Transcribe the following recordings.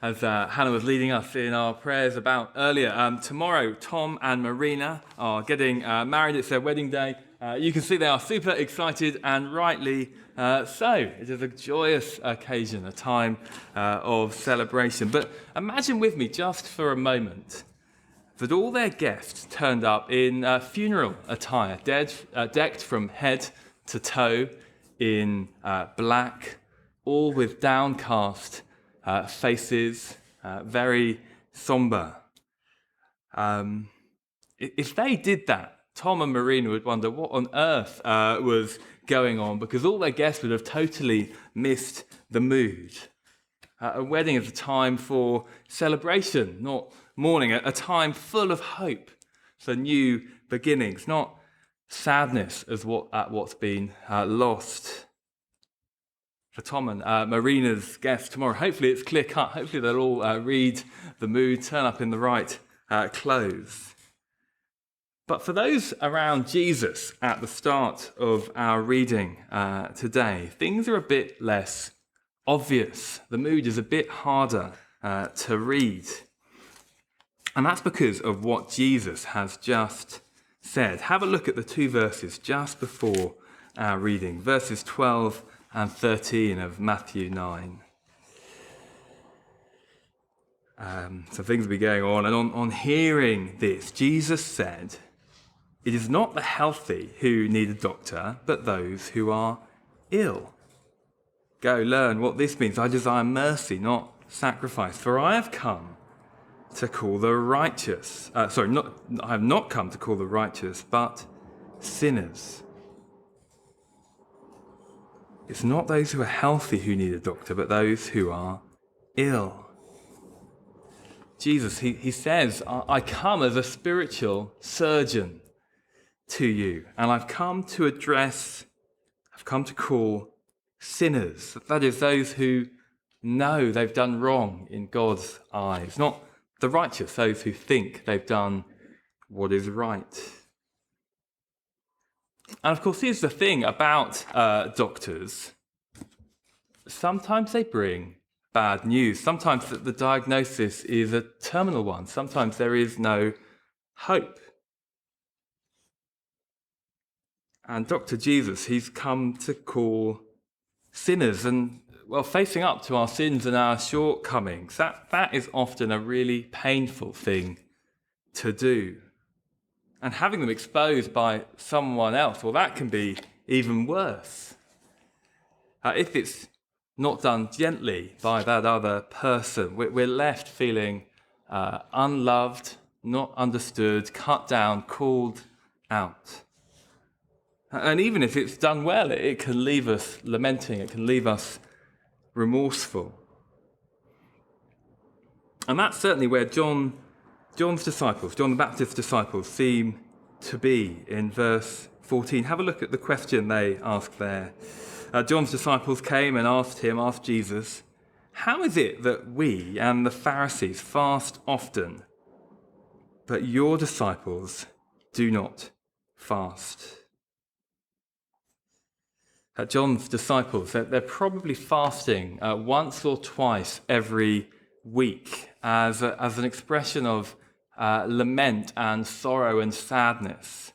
as Hannah was leading us in our prayers about earlier. Tomorrow, Tom and Marina are getting married. It's their wedding day. You can see they are super excited, and rightly so. It is a joyous occasion, a time of celebration. But imagine with me, just for a moment, that all their guests turned up in funeral attire, decked from head to toe in black, all with downcast faces, very somber. If they did that, Tom and Marina would wonder what on earth was going on, because all their guests would have totally missed the mood. A wedding is a time for celebration, not mourning, a time full of hope for new beginnings, not sadness at what's been lost. For Tom and Marina's guests tomorrow, hopefully it's clear cut. Hopefully they'll all read the mood, turn up in the right clothes. But for those around Jesus at the start of our reading today, things are a bit less obvious. The mood is a bit harder to read. And that's because of what Jesus has just said. Have a look at the two verses just before our reading, verses 12 and 13 of Matthew 9. So things will be going on. And on hearing this, Jesus said, "It is not the healthy who need a doctor, but those who are ill. Go learn what this means. I desire mercy, not sacrifice. For I have come to call the righteous. I have not come to call the righteous, but sinners." It's not those who are healthy who need a doctor, but those who are ill. Jesus, he says, I come as a spiritual surgeon to you, and I've come to call sinners. That is, those who know they've done wrong in God's eyes, not the righteous, those who think they've done what is right. And of course, here's the thing about doctors. Sometimes they bring bad news. Sometimes the diagnosis is a terminal one. Sometimes there is no hope. And Dr. Jesus, he's come to call sinners, and facing up to our sins and our shortcomings, that is often a really painful thing to do. And having them exposed by someone else, that can be even worse. If it's not done gently by that other person, we're left feeling unloved, not understood, cut down, called out. And even if it's done well, it can leave us lamenting, it can leave us remorseful. And that's certainly where John's disciples, John the Baptist's disciples, seem to be in verse 14. Have a look at the question they ask there. John's disciples came and asked Jesus, "How is it that we and the Pharisees fast often, but your disciples do not fast?" John's disciples, they're probably fasting once or twice every week as an expression of lament and sorrow and sadness,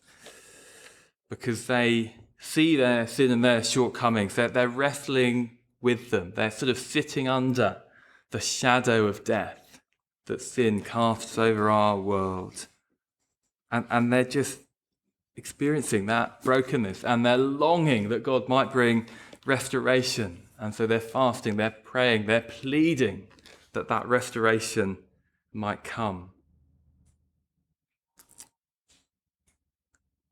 because they see their sin and their shortcomings. They're wrestling with them. They're sort of sitting under the shadow of death that sin casts over our world. And they're just experiencing that brokenness, and they're longing that God might bring restoration. And so they're fasting, they're praying, they're pleading that restoration might come.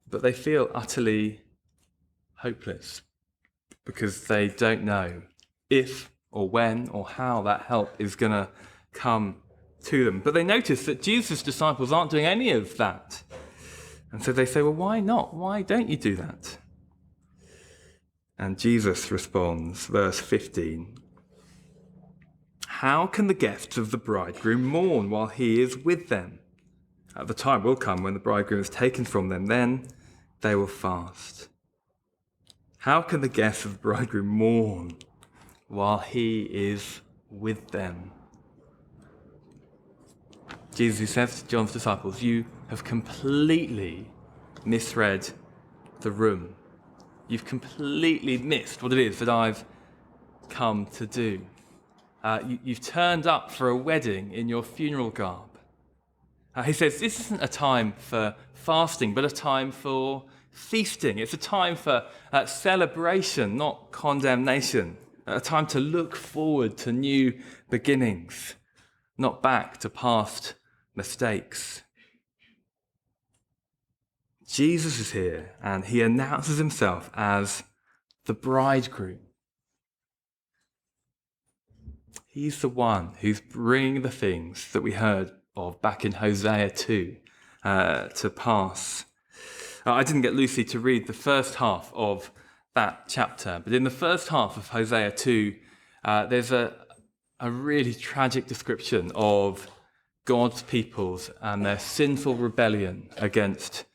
But they feel utterly hopeless because they don't know if or when or how that help is going to come to them. But they notice that Jesus' disciples aren't doing any of that. And so they say, well, why not? Why don't you do that? And Jesus responds, verse 15, "How can the guests of the bridegroom mourn while he is with them? The time will come when the bridegroom is taken from them, then they will fast. How can the guests of the bridegroom mourn while he is with them?" Jesus, who says to John's disciples, you have completely misread the room. You've completely missed what it is that I've come to do. You've turned up for a wedding in your funeral garb. He says this isn't a time for fasting, but a time for feasting. It's a time for celebration, not condemnation. A time to look forward to new beginnings, not back to past mistakes. Jesus is here and he announces himself as the bridegroom. He's the one who's bringing the things that we heard of back in Hosea 2 to pass. I didn't get Lucy to read the first half of that chapter, but in the first half of Hosea 2, there's a really tragic description of God's peoples and their sinful rebellion against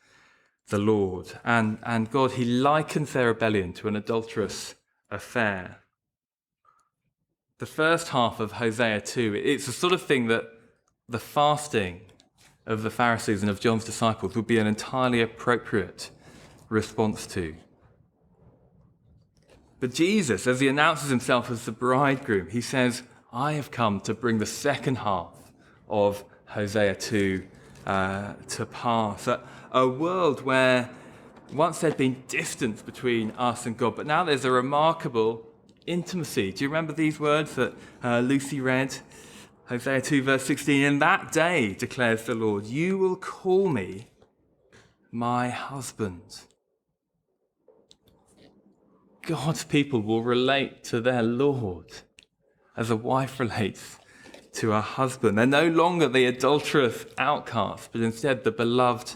the Lord. And God, he likens their rebellion to an adulterous affair. The first half of Hosea 2, it's the sort of thing that the fasting of the Pharisees and of John's disciples would be an entirely appropriate response to. But Jesus, as he announces himself as the bridegroom, he says, I have come to bring the second half of Hosea 2 to pass. A world where once there'd been distance between us and God, but now there's a remarkable intimacy. Do you remember these words that Lucy read? Hosea 2 verse 16, in that day, declares the Lord, you will call me my husband. God's people will relate to their Lord as a wife relates to her husband. They're no longer the adulterous outcast, but instead the beloved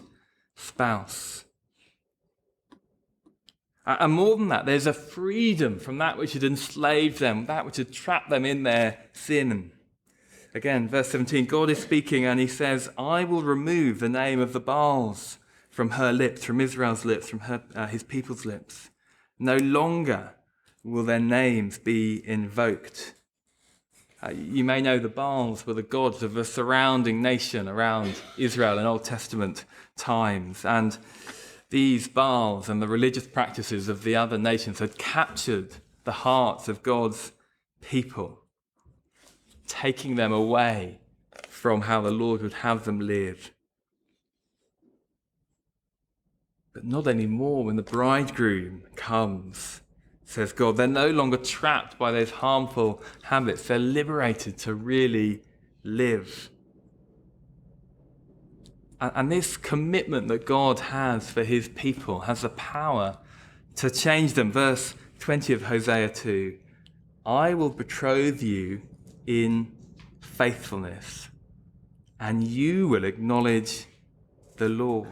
spouse. And more than that, there's a freedom from that which had enslaved them, that which had trapped them in their sin. Again, verse 17, God is speaking and he says, I will remove the name of the Baals from her lips, from Israel's lips, from his people's lips. No longer will their names be invoked. You may know the Baals were the gods of the surrounding nation around Israel in Old Testament times. And these Baals and the religious practices of the other nations had captured the hearts of God's people, taking them away from how the Lord would have them live. But not anymore. When the bridegroom comes, says God, they're no longer trapped by those harmful habits. They're liberated to really live. And this commitment that God has for his people has the power to change them. Verse 20 of Hosea 2, I will betroth you in faithfulness, and you will acknowledge the Lord.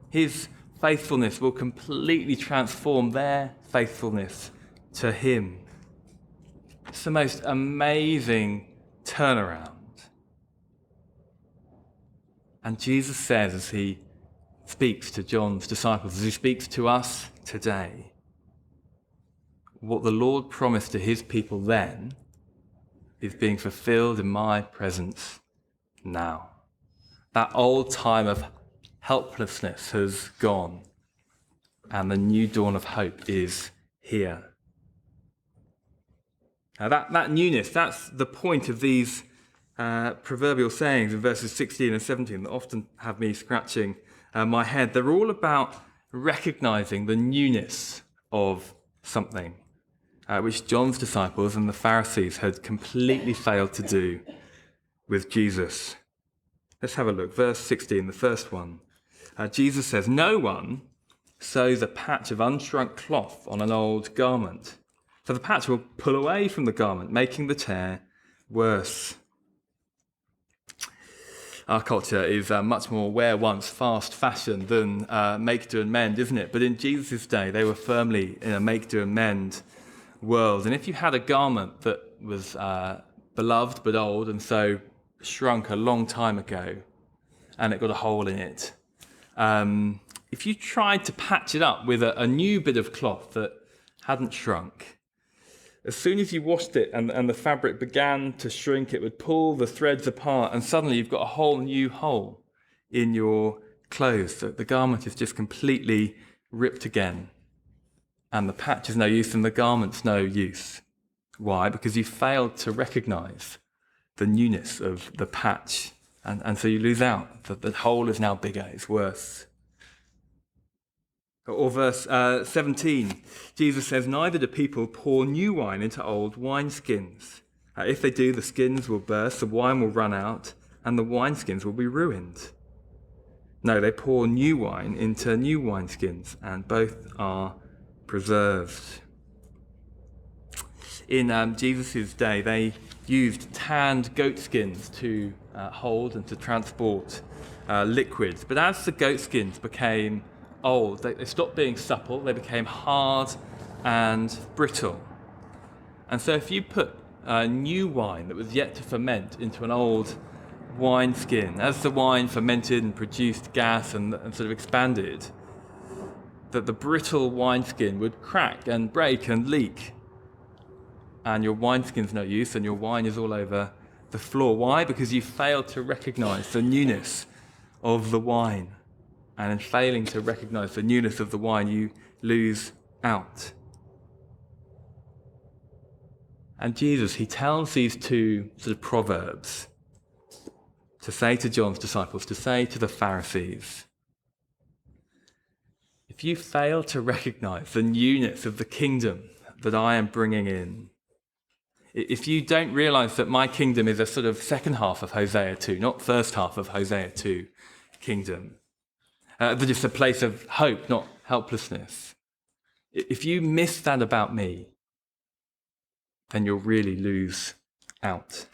His faithfulness will completely transform their faithfulness to him. It's the most amazing turnaround. And Jesus says, as he speaks to John's disciples, as he speaks to us today, what the Lord promised to his people then is being fulfilled in my presence now. That old time of helplessness has gone, and the new dawn of hope is here. Now that newness, that's the point of these proverbial sayings in verses 16 and 17 that often have me scratching my head. They're all about recognizing the newness of something, which John's disciples and the Pharisees had completely failed to do with Jesus. Let's have a look. Verse 16, the first one. Jesus says, no one sews a patch of unshrunk cloth on an old garment, for the patch will pull away from the garment, making the tear worse. Our culture is much more wear once, fast fashion than make, do and mend, isn't it? But in Jesus' day, they were firmly in a make, do and mend world. And if you had a garment that was beloved but old and so shrunk a long time ago and it got a hole in it, if you tried to patch it up with a new bit of cloth that hadn't shrunk, As soon as you washed it and the fabric began to shrink, it would pull the threads apart, and suddenly you've got a whole new hole in your clothes. So the garment is just completely ripped again, and the patch is no use and the garment's no use. Why? Because you failed to recognize the newness of the patch, and so you lose out. The hole is now bigger, it's worse. Or verse 17, Jesus says, "Neither do people pour new wine into old wineskins. If they do, the skins will burst, the wine will run out, and the wineskins will be ruined. No, they pour new wine into new wineskins, and both are preserved." In Jesus' day, they used tanned goat skins to hold and to transport liquids. But as the goat skins became old, they stopped being supple, they became hard and brittle. And so if you put new wine that was yet to ferment into an old wineskin, as the wine fermented and produced gas and sort of expanded, that the brittle wineskin would crack and break and leak. And your wineskin's no use and your wine is all over the floor. Why? Because you failed to recognize the newness of the wine. And in failing to recognize the newness of the wine, you lose out. And Jesus, he tells these two sort of proverbs to say to John's disciples, to say to the Pharisees, if you fail to recognize the newness of the kingdom that I am bringing in, if you don't realize that my kingdom is a sort of second half of Hosea 2, not first half of Hosea 2 kingdom, that it's a place of hope, not helplessness. If you miss that about me, then you'll really lose out.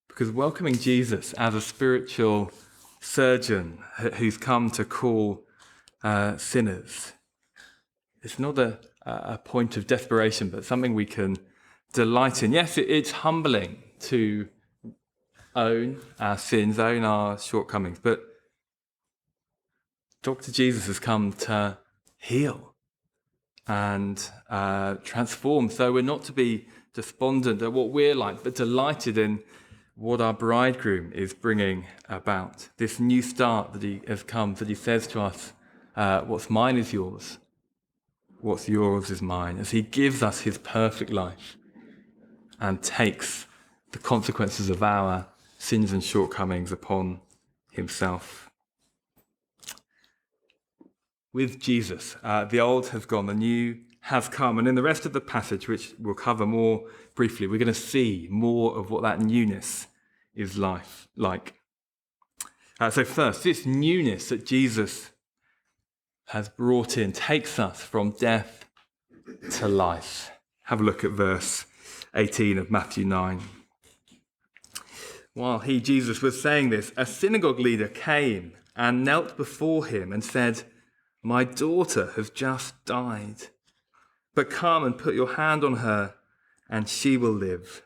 Because welcoming Jesus as a spiritual surgeon who's come to call sinners, it's not a point of desperation, but something we can delight in. Yes, it's humbling to own our sins, own our shortcomings, but Dr. Jesus has come to heal and transform. So we're not to be despondent at what we're like, but delighted in what our bridegroom is bringing about. This new start that he has come, that he says to us, what's mine is yours, what's yours is mine, as he gives us his perfect life and takes the consequences of our sins and shortcomings upon himself. With Jesus, the old has gone, the new has come. And in the rest of the passage, which we'll cover more briefly, we're going to see more of what that newness is like. So first, this newness that Jesus has brought in takes us from death to life. Have a look at verse 18 of Matthew 9. While he, Jesus, was saying this, a synagogue leader came and knelt before him and said, "My daughter has just died, but come and put your hand on her and she will live."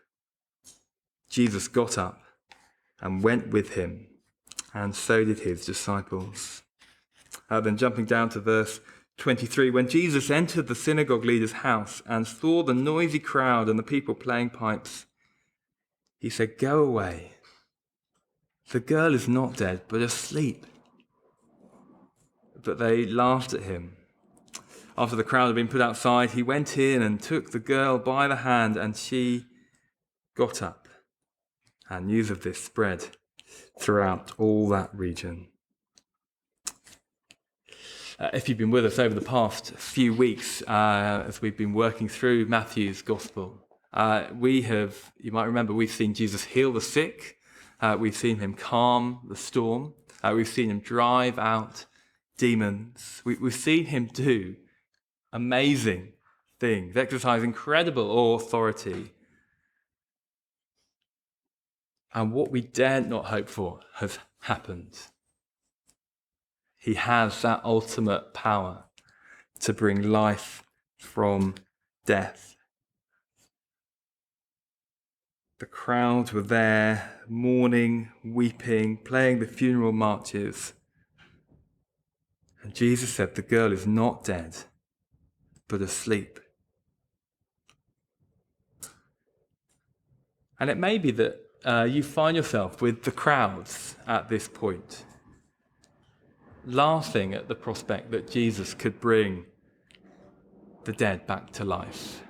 Jesus got up and went with him, and so did his disciples. Then jumping down to verse 23, when Jesus entered the synagogue leader's house and saw the noisy crowd and the people playing pipes, he said, "Go away. The girl is not dead, but asleep." But they laughed at him. After the crowd had been put outside, he went in and took the girl by the hand, and she got up. And news of this spread throughout all that region. If you've been with us over the past few weeks, as we've been working through Matthew's Gospel, you might remember, we've seen Jesus heal the sick. We've seen him calm the storm. We've seen him drive out demons. We've seen him do amazing things, exercise incredible authority. And what we dared not hope for has happened. He has that ultimate power to bring life from death. The crowds were there, mourning, weeping, playing the funeral marches. And Jesus said, "The girl is not dead, but asleep. And it may be that you find yourself with the crowds at this point, laughing at the prospect that Jesus could bring the dead back to life.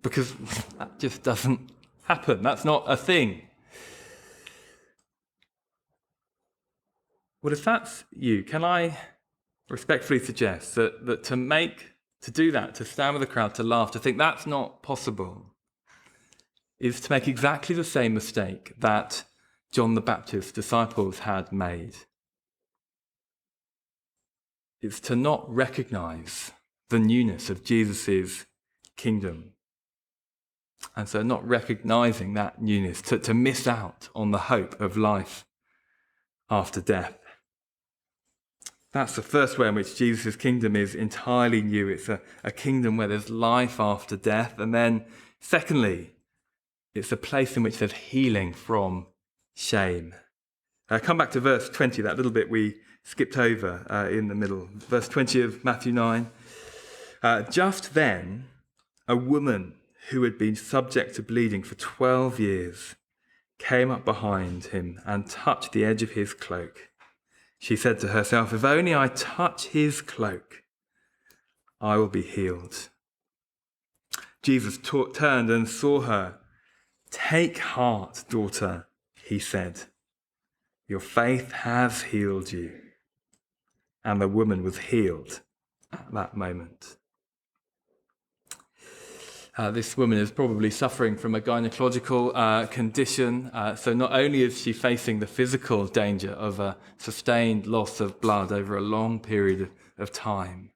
Because that just doesn't happen. That's not a thing. Well, if that's you, can I respectfully suggest that to do that, to stand with the crowd, to laugh, to think that's not possible, is to make exactly the same mistake that John the Baptist's disciples had made. It's to not recognize the newness of Jesus' kingdom. And so not recognizing that newness, to miss out on the hope of life after death. That's the first way in which Jesus' kingdom is entirely new. It's a kingdom where there's life after death. And then secondly, it's a place in which there's healing from shame. Come back to verse 20, that little bit we skipped over in the middle. Verse 20 of Matthew 9. Just then, a woman who had been subject to bleeding for 12 years came up behind him and touched the edge of his cloak. She said to herself, "If only I touch his cloak, I will be healed." Jesus turned and saw her. "Take heart, daughter," he said. "Your faith has healed you." And the woman was healed at that moment. This woman is probably suffering from a gynecological condition. So not only is she facing the physical danger of a sustained loss of blood over a long period of time,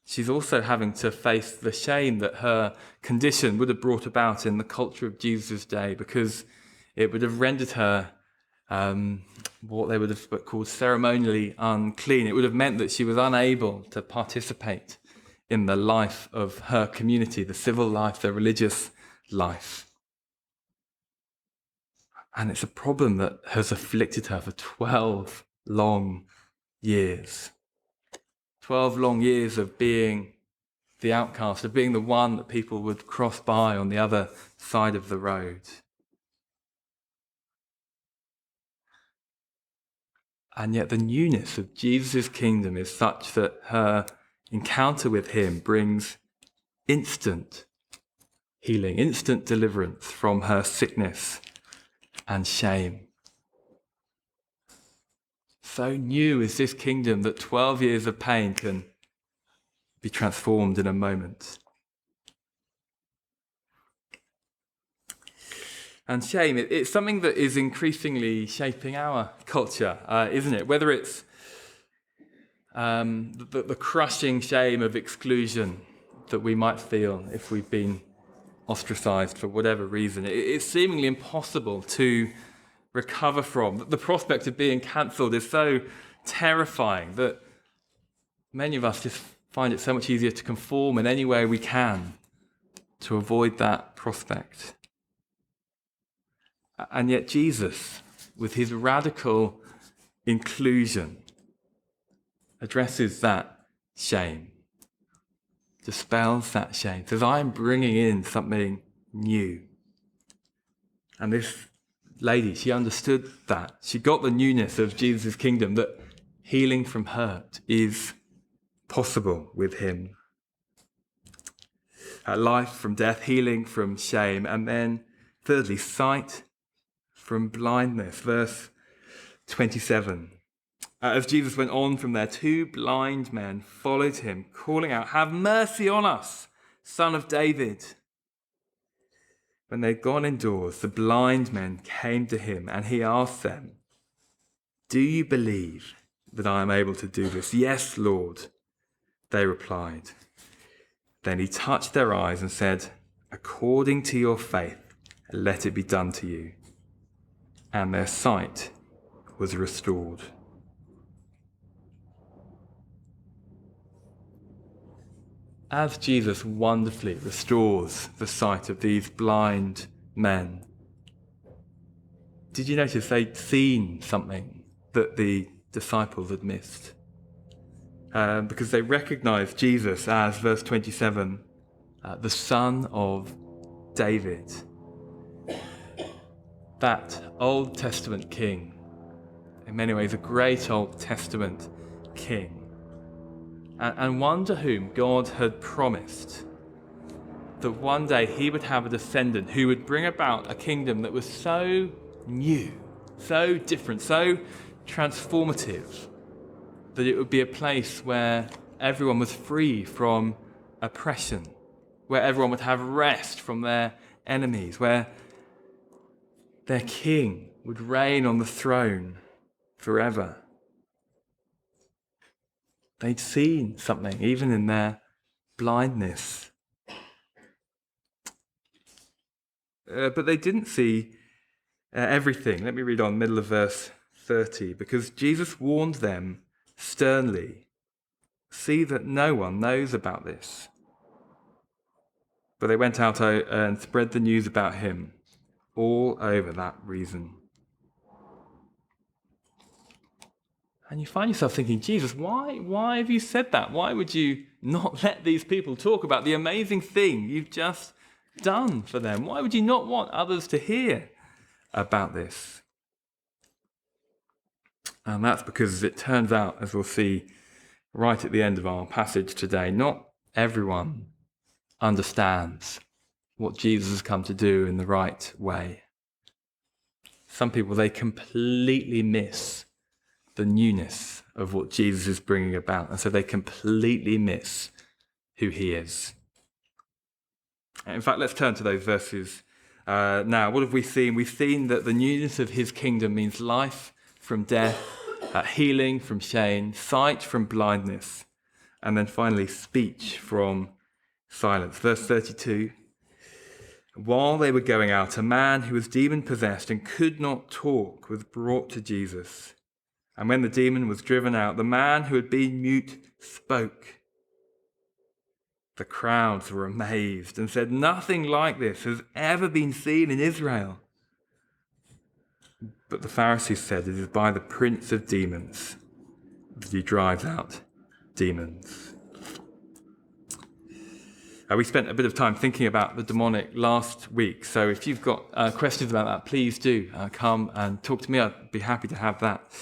she's also having to face the shame that her condition would have brought about in the culture of Jesus' day, because it would have rendered her what they would have called ceremonially unclean. It would have meant that she was unable to participate in the life of her community, the civil life, the religious life. And it's a problem that has afflicted her for 12 long years. 12 long years of being the outcast, of being the one that people would cross by on the other side of the road. And yet the newness of Jesus' kingdom is such that her encounter with him brings instant healing, instant deliverance from her sickness and shame. So new is this kingdom that 12 years of pain can be transformed in a moment. And shame, it's something that is increasingly shaping our culture, isn't it? Whether it's the crushing shame of exclusion that we might feel if we've been ostracized for whatever reason. It's seemingly impossible to recover from. The prospect of being cancelled is so terrifying that many of us just find it so much easier to conform in any way we can to avoid that prospect. And yet Jesus, with his radical inclusion, addresses that shame, dispels that shame, says, I'm bringing in something new. And this lady, she understood that. She got the newness of Jesus' kingdom, that healing from hurt is possible with him. Life from death, healing from shame, and then thirdly, sight from blindness. Verse 27. As Jesus went on from there, 2 blind men followed him, calling out, "Have mercy on us, Son of David." When they'd gone indoors, the blind men came to him, and he asked them, "Do you believe that I am able to do this?" "Yes, Lord," they replied. Then he touched their eyes and said, "According to your faith, let it be done to you." And their sight was restored. As Jesus wonderfully restores the sight of these blind men, did you notice they'd seen something that the disciples had missed? because they recognize Jesus as, verse 27, the Son of David. That Old Testament king, in many ways a great Old Testament king, and one to whom God had promised that one day he would have a descendant who would bring about a kingdom that was so new, so different, so transformative, that it would be a place where everyone was free from oppression, where everyone would have rest from their enemies, where their king would reign on the throne forever. They'd seen something, even in their blindness. But they didn't see everything. Let me read on, middle of verse 30. Because Jesus warned them sternly, "See that no one knows about this." But they went out and spread the news about him all over that region. And you find yourself thinking, Jesus, why have you said that? Why would you not let these people talk about the amazing thing you've just done for them? Why would you not want others to hear about this? And that's because, as it turns out, as we'll see right at the end of our passage today, not everyone understands what Jesus has come to do in the right way. Some people, they completely miss the newness of what Jesus is bringing about, and so they completely miss who he is. In fact, let's turn to those verses now. What have we seen? We've seen that the newness of his kingdom means life from death, healing from shame, sight from blindness, and then finally speech from silence. Verse 32, while they were going out, a man who was demon-possessed and could not talk was brought to Jesus. And when the demon was driven out, the man who had been mute spoke. The crowds were amazed and said, "Nothing like this has ever been seen in Israel." But the Pharisees said, "It is by the prince of demons that he drives out demons." We spent a bit of time thinking about the demonic last week, so if you've got questions about that, please do come and talk to me. I'd be happy to have that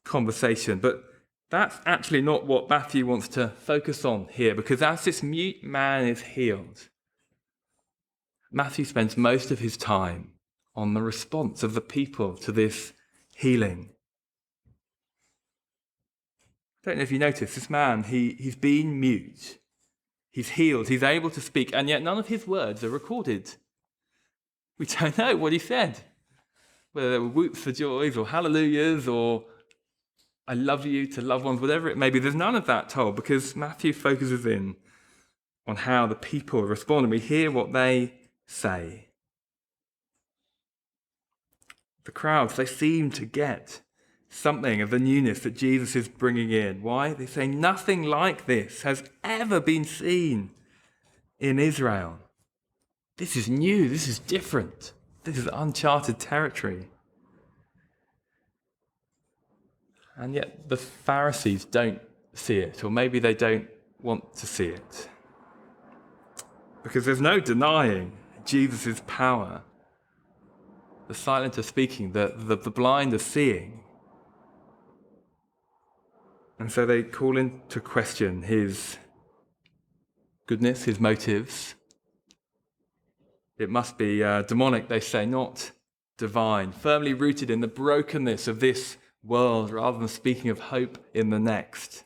conversation. But that's actually not what Matthew wants to focus on here, because as this mute man is healed, Matthew spends most of his time on the response of the people to this healing. I don't know if you noticed, this man, he's been mute. He's healed, he's able to speak, and yet none of his words are recorded. We don't know what he said, whether they were whoops for joys or hallelujahs or I love you to loved ones, whatever it may be. There's none of that told, because Matthew focuses in on how the people respond, and we hear what they say. The crowds, they seem to get something of the newness that Jesus is bringing in. Why? They say nothing like this has ever been seen in Israel. This is new, this is different, this is uncharted territory. And yet the Pharisees don't see it, or maybe they don't want to see it. Because there's no denying Jesus' power. The silent are speaking, the blind are seeing. And so they call into question his goodness, his motives. It must be demonic, they say, not divine, firmly rooted in the brokenness of this world rather than speaking of hope in the next.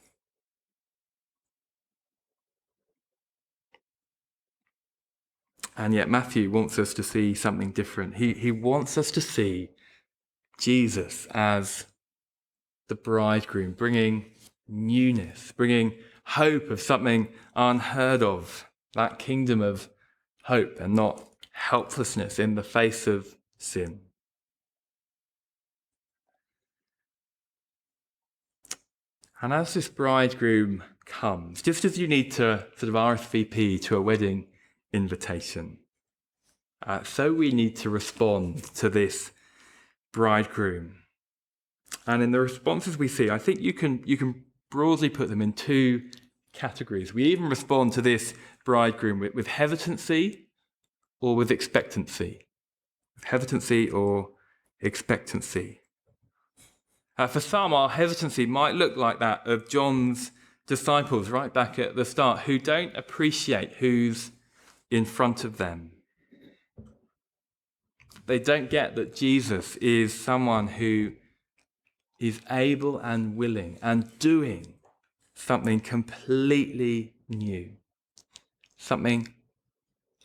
And yet Matthew wants us to see something different. He wants us to see Jesus as the bridegroom, bringing newness, bringing hope of something unheard of, that kingdom of hope and not helplessness in the face of sin. And as this bridegroom comes, just as you need to sort of RSVP to a wedding invitation, so we need to respond to this bridegroom. And in the responses we see, I think you can broadly put them in two categories. We even respond to this bridegroom with hesitancy or with expectancy. With hesitancy or expectancy. For some, our hesitancy might look like that of John's disciples right back at the start, who don't appreciate who's in front of them. They don't get that Jesus is someone who is able and willing and doing something completely new. Something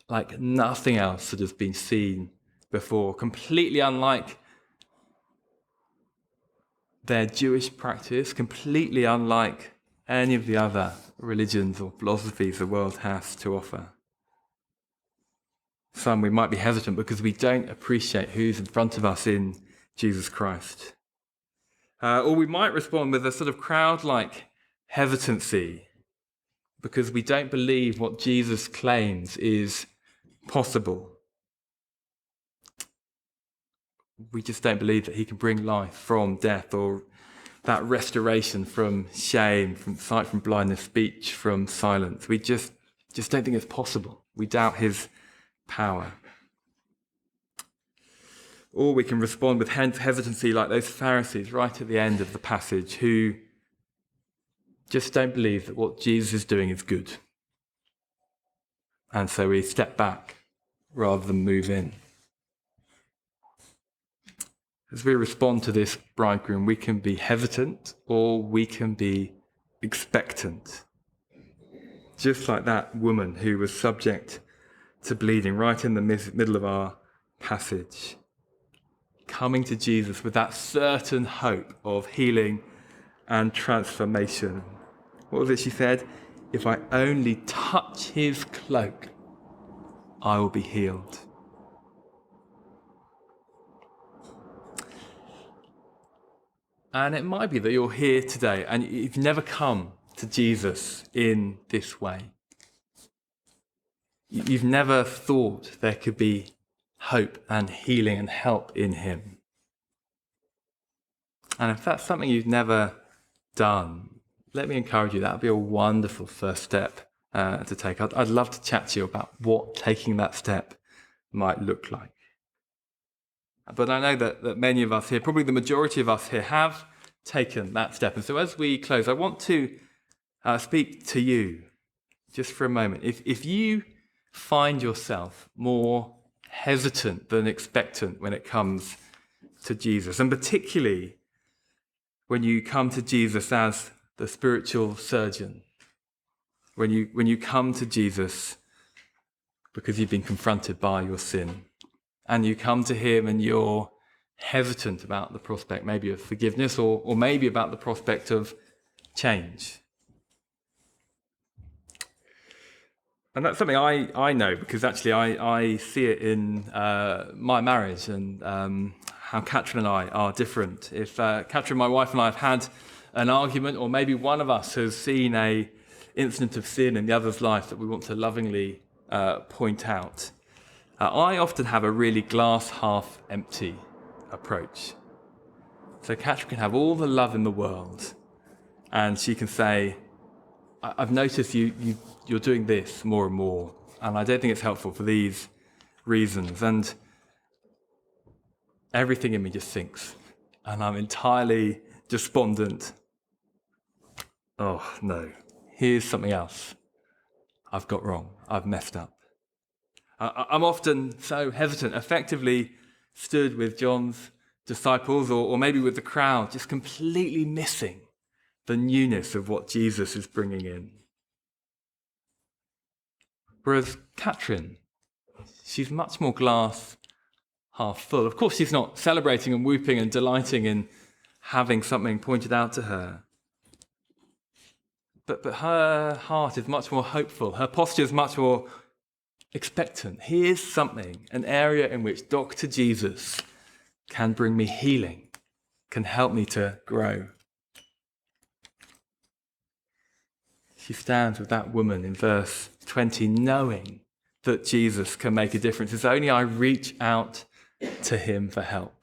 like nothing else that has been seen before, completely unlike their Jewish practice, completely unlike any of the other religions or philosophies the world has to offer. Some we might be hesitant because we don't appreciate who's in front of us in Jesus Christ. Or we might respond with a sort of crowd-like hesitancy because we don't believe what Jesus claims is possible. We just don't believe that he can bring life from death, or that restoration from shame, from sight from blindness, speech from silence. We just don't think it's possible. We doubt his power. Or we can respond with hesitancy like those Pharisees right at the end of the passage who just don't believe that what Jesus is doing is good. And so we step back rather than move in. As we respond to this bridegroom, we can be hesitant or we can be expectant. Just like that woman who was subject to bleeding right in the middle of our passage. Coming to Jesus with that certain hope of healing and transformation. What was it she said? If I only touch his cloak, I will be healed. And it might be that you're here today and you've never come to Jesus in this way. You've never thought there could be hope and healing and help in him. And if that's something you've never done, let me encourage you, that would be a wonderful first step to take. I'd love to chat to you about what taking that step might look like. But I know that many of us here, probably the majority of us here, have taken that step. And so as we close, I want to speak to you just for a moment. If you find yourself more hesitant than expectant when it comes to Jesus, and particularly when you come to Jesus as the spiritual surgeon, when you come to Jesus because you've been confronted by your sin, and you come to him and you're hesitant about the prospect maybe of forgiveness or maybe about the prospect of change. And that's something I know because actually I see it in my marriage and how Catherine and I are different. If Catherine, my wife, and I have had an argument, or maybe one of us has seen an incident of sin in the other's life that we want to lovingly point out, I often have a really glass half empty approach. So Catherine can have all the love in the world and she can say, I've noticed you're doing this more and more, and I don't think it's helpful for these reasons. And everything in me just sinks, and I'm entirely despondent. Oh no, here's something else I've got wrong. I've messed up. I'm often so hesitant, effectively stood with John's disciples or maybe with the crowd, just completely missing the newness of what Jesus is bringing in. Whereas Catherine, she's much more glass half full. Of course, she's not celebrating and whooping and delighting in having something pointed out to her. But her heart is much more hopeful. Her posture is much more expectant. Here's something, an area in which Dr. Jesus can bring me healing, can help me to grow. She stands with that woman in verse 20, knowing that Jesus can make a difference. It's only I reach out to him for help.